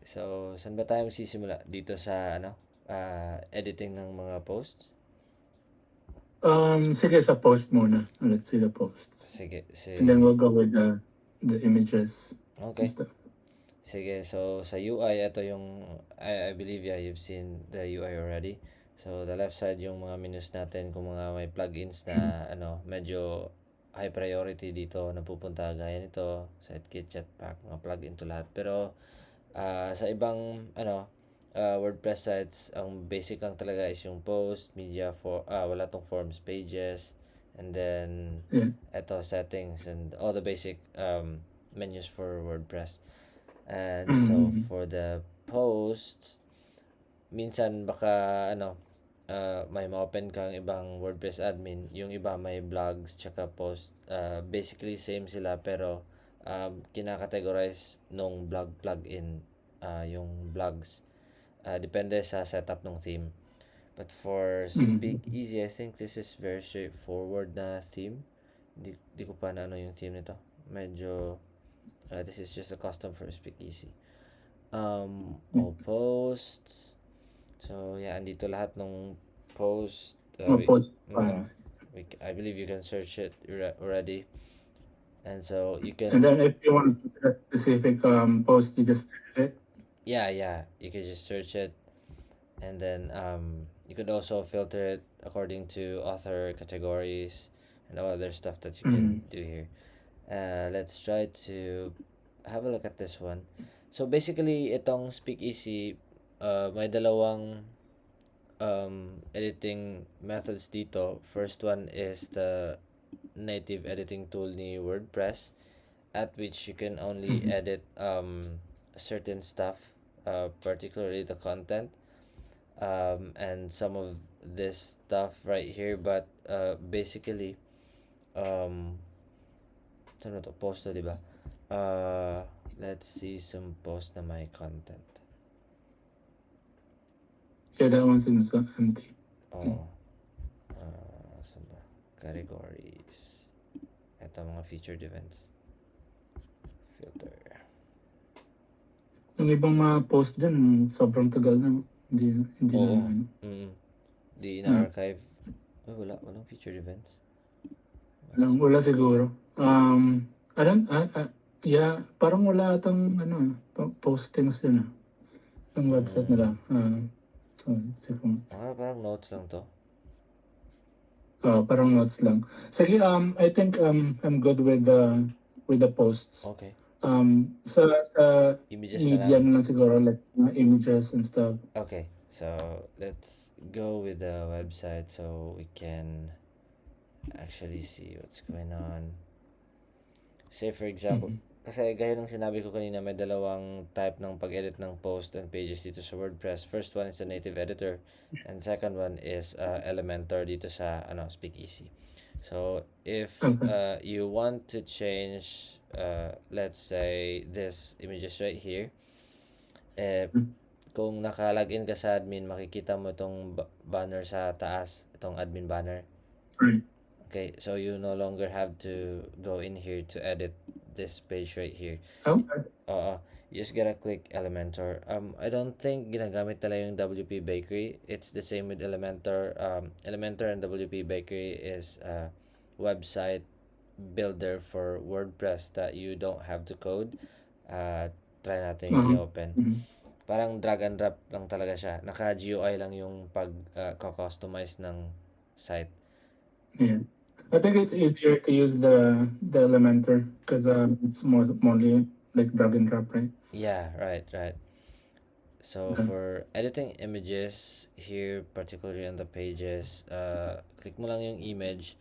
So, saan ba tayo magsisimula? Dito sa, editing ng mga posts? Sige sa post muna. Let's see the posts. Sige, And then sige. we'll go with the images and Okay. stuff. Sige, so sa UI, ito yung, I believe, yeah, you've seen the UI already. So, the left side yung mga menus natin, kung mga may plugins na, medyo high priority dito na pupunta, gaya nito, Sitekit, Jetpack, mga plugin to lahat. Pero, sa ibang, WordPress sites, ang basic lang talaga is yung post, media, wala tong forms, pages, and then, Yeah. eto, settings, and all the basic, menus for WordPress. And so Mm-hmm. for the post, minsan baka may ma-open kang ibang WordPress admin, yung iba may blogs tsaka post. Basically same sila pero kinakategorize nung blog plugin yung blogs. Depende sa setup ng theme. But for Speak Mm-hmm. Easy, I think this is very straightforward na theme. Di ko pa na ano yung theme nito. Medyo this is just a custom for Speak Easy. All posts. So, yeah, andito lahat ng post. Post. I believe you can search it already. And so, you And can, then if you want a specific post, you just edit it. yeah, you can just search it. And then, you could also filter it according to author categories and all other stuff that you can Mm-hmm. do here. Let's try to have a look at this one. So basically, itong Speak Easy, may dalawang editing methods dito. First one is the native editing tool ni WordPress, at which you can only Mm-hmm. edit certain stuff, particularly the content, and some of this stuff right here. But basically, um, saan na to? Post to, di ba? Let's see some post na may content. Yeah, that one's in empty. Oh. Saan ba? Categories. Ito, mga featured events. Filter. Yung ibang mga post dyan, sobrang tagal na. Hindi na Oo. ano. Di na-archive. Ay, walang featured events. Wala siguro. I don't, yeah, parang wala atang postings yun yung website nila. So, siguro. Parang notes lang to. Parang notes lang. Sige, I think I'm good with the posts. Okay. Sa Images na media lang. na lang siguro, like images and stuff. Okay. So, let's go with the website so we can actually see what's going on. Say for example, kasi gaya ng sinabi ko kanina, may dalawang type ng pag-edit ng post and pages dito sa WordPress. First one is the native editor, and second one is Elementor dito sa Speak Easy. So, if Okay. you want to change, let's say, this images right here, kung naka-login ka sa admin, makikita mo itong banner sa taas, itong admin banner. Right. Okay, so you no longer have to go in here to edit this page right here. Okay. You just gotta click Elementor. I don't think ginagamit nila yung WP Bakery. It's the same with Elementor. Elementor and WP Bakery is a website builder for WordPress that you don't have to code. Try natin i-open. Parang drag and drop lang talaga siya. Naka-GUI lang yung pag-customize ng site. Yeah. I think it's easier to use the Elementor because it's more like drag and drop, right? Yeah, right. So Okay. for editing images here, particularly on the pages, click mo lang yung image.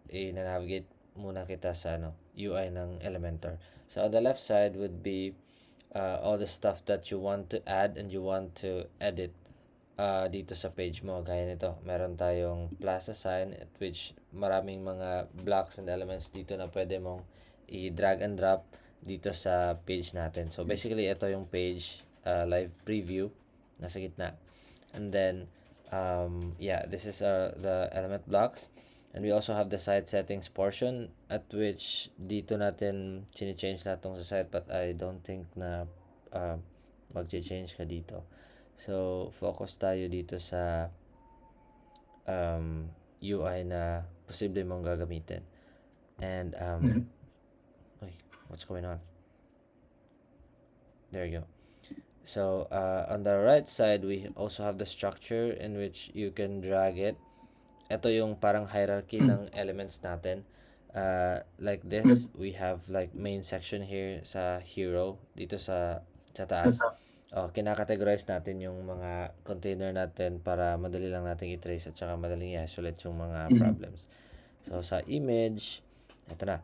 I-navigate muna kita sa UI ng Elementor. So on the left side would be all the stuff that you want to add and you want to edit dito sa page mo. Gaya nito, meron tayong plus sign at which maraming mga blocks and elements dito na pwede mong i-drag and drop dito sa page natin. So basically, ito yung page live preview nasa gitna. And then, this is the element blocks. And we also have the site settings portion at which dito natin chine-change na itong sa site, but I don't think na mag-change ka dito. So, focus tayo dito sa UI na posible mong gagamitin. And, Yeah. uy, what's going on? There you go. So, on the right side, we also have the structure in which you can drag it. Ito yung parang hierarchy ng elements natin. Like Yep. this, we have like main section here sa hero, dito sa taas. Kinakategorize natin yung mga container natin para madali lang natin i-trace at saka madaling i-isolate yung mga problems. So, sa image, ito na.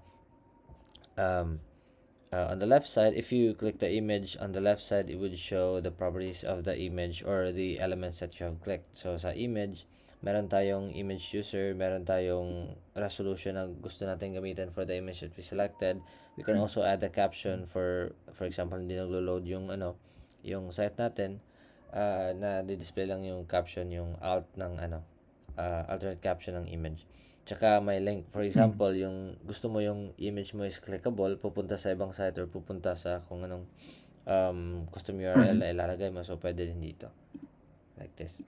On the left side, if you click the image on the left side, it would show the properties of the image or the elements that you have clicked. So, sa image, meron tayong image user, meron tayong resolution na gusto natin gamitin for the image that we selected. We can also add a caption for example, hindi naglo-load yung yung site natin, na di-display lang yung caption, yung alt ng alternate caption ng image. Tsaka may link. For example, yung gusto mo yung image mo is clickable, pupunta sa ibang site or pupunta sa kung anong custom URL na ilalagay mo. So, pwede din dito. Like this.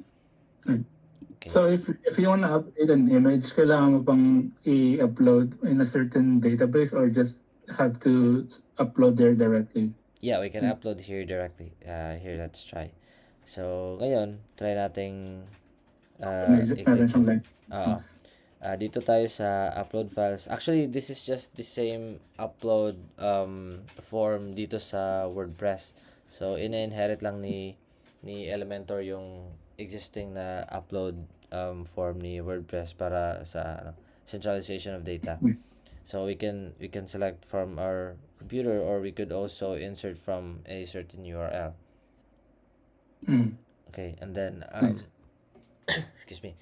Okay. So if you want to update an image, kailangan mo bang i-upload in a certain database or just have to upload there directly? Yeah, we can upload here directly. Here, let's try. So, ngayon, try nating Meron i-click siyang yun. link. Dito tayo sa upload files. Actually, this is just the same upload form dito sa WordPress. So, ina-inherit lang ni Elementor yung existing na upload form ni WordPress para sa centralization of data. So, we can select from our computer or we could also insert from a certain URL. Okay, and then Nice. excuse me,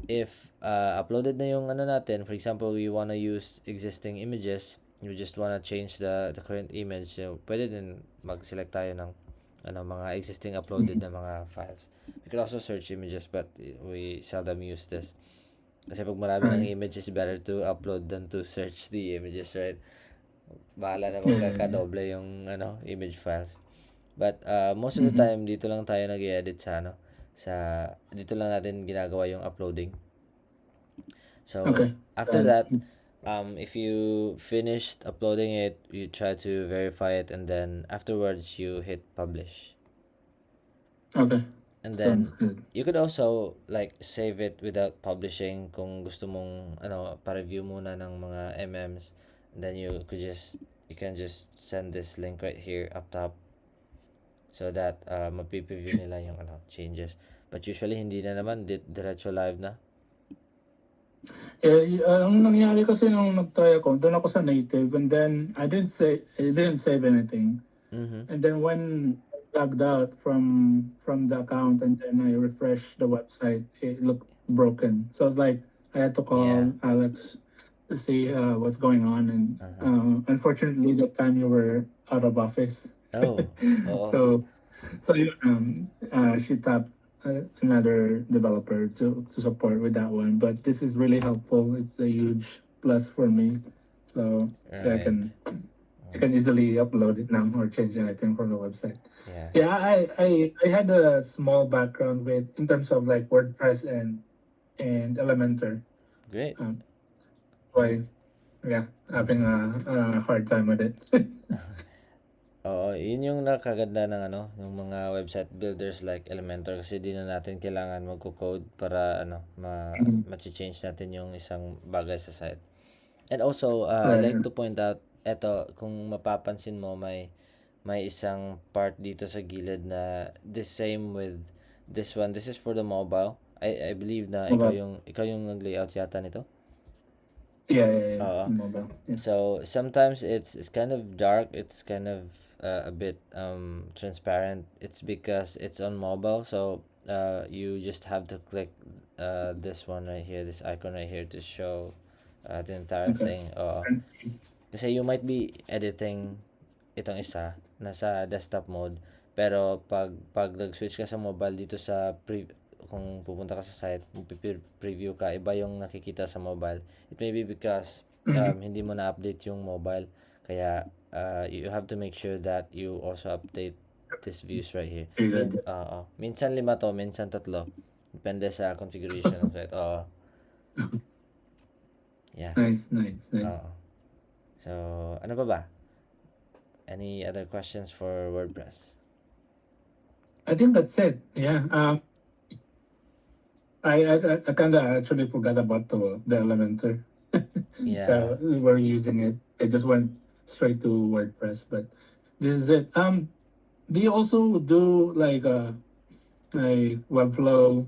if uploaded na yung natin, for example, we want to use existing images, you just want to change the current image, so pwede din mag-select tayo ng mga existing uploaded na mga files. We could also search images, but we seldom use this. Kasi pag marami ng images, better to upload than to search the images, right? Bahala na magkakadoble yung image files. But most of the time, dito lang tayo nag-edit sa dito lang natin ginagawa yung uploading. So, Okay. after that, if you finished uploading it, you try to verify it, and then afterwards, you hit publish. Okay. And then, Sounds good. you could also like save it without publishing kung gusto mong pa-review muna ng mga MMs. And then you can just send this link right here up top so that mapipreview nila yung changes. But usually hindi na naman diretso live na. Ang nangyari kasi nung nag-try ako, doon ako sa native and then I didn't save anything. And then when I logged out from the account and then I refreshed the website, it looked broken. So I was like, I had to call Alex to see what's going on. And unfortunately, that time you were out of office. Oh, oo. So she tapped another developer to support with that one. But this is really helpful. It's a huge plus for me. So I can easily upload it now or change anything from the website. Yeah. Yeah, I had a small background with in terms of like WordPress and Elementor. Great. Why? Yeah, having a hard time with it. Oo, yun yung nakaganda ng ng mga website builders like Elementor kasi di na natin kailangan magko-code para ma-change natin yung isang bagay sa site. And also, I'd like to point out, eto, kung mapapansin mo, may isang part dito sa gilid na the same with this one. This is for the mobile. I believe na ikaw yung nag-layout yata nito. Yeah. Mobile. Yeah. So sometimes it's kind of dark. It's kind of a bit transparent. It's because it's on mobile. So you just have to click this one right here, this icon right here to show the entire thing. Kasi you might be editing itong isa nasa desktop mode, pero pag nag-switch ka sa mobile dito sa kung pupunta ka sa site, preview ka, iba yung nakikita sa mobile. It may be because hindi mo na-update yung mobile. Kaya you have to make sure that you also update these views right here. Good. Minsan 5 to, minsan 3. Depende sa configuration ng site. Yeah. Nice. Oo. So, ano pa ba? Any other questions for WordPress? I think that's it. Yeah. I kind of actually forgot about the Elementor. Yeah. We were using it. It just went straight to WordPress, but this is it. Do you also do like Webflow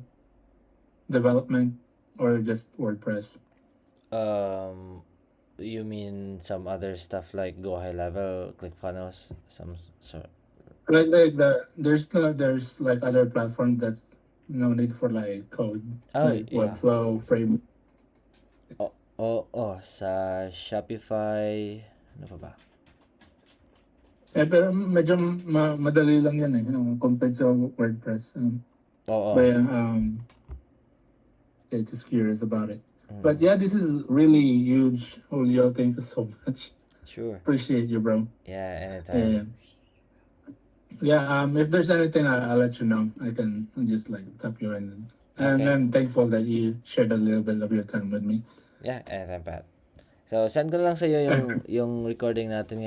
development or just WordPress? You mean some other stuff like Go High Level, ClickFunnels, some so There's like other platform that's no need for like code, like yeah. Webflow frame. Sa Shopify, ano pa ba? Pero medyo madali lang yan compared sa WordPress. Oo. But just curious about it. But yeah, this is really huge, Julio. Thank you so much. Sure. Appreciate you, bro. Yeah, anytime. Yeah. If there's anything, I'll let you know. I can just like tap you in. And Okay. I'm thankful that you shared a little bit of your time with me. Yeah, anytime, Pat. So, send ko na lang sa iyo yung recording natin ngayon.